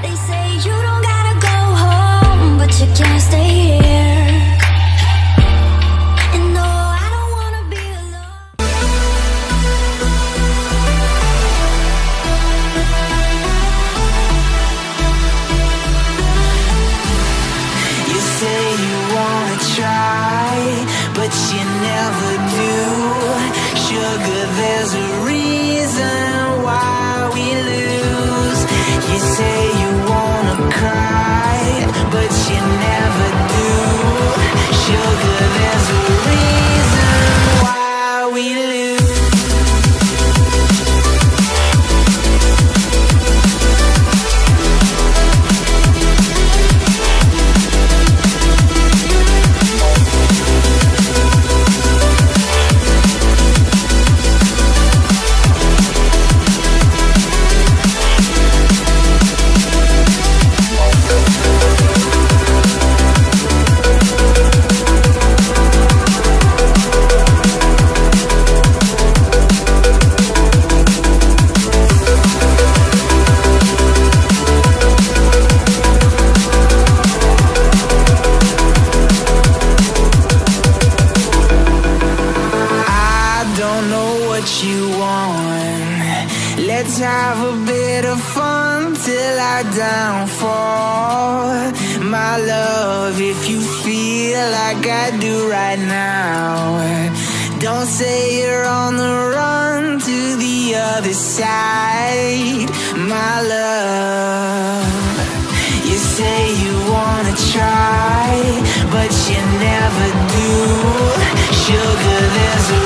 They say you don't gotta go home, but you can't stay here. And no, I don't wanna be alone. You say you wanna try, but you never do. Sugar, there's a reason why we lose. You say you wanna cry, but you never do. Sugar, there's a reason why we lose. You want. Let's have a bit of fun till I downfall. My love, if you feel like I do right now, don't say you're on the run to the other side. My love, you say you wanna try, but you never do. Sugar, there's a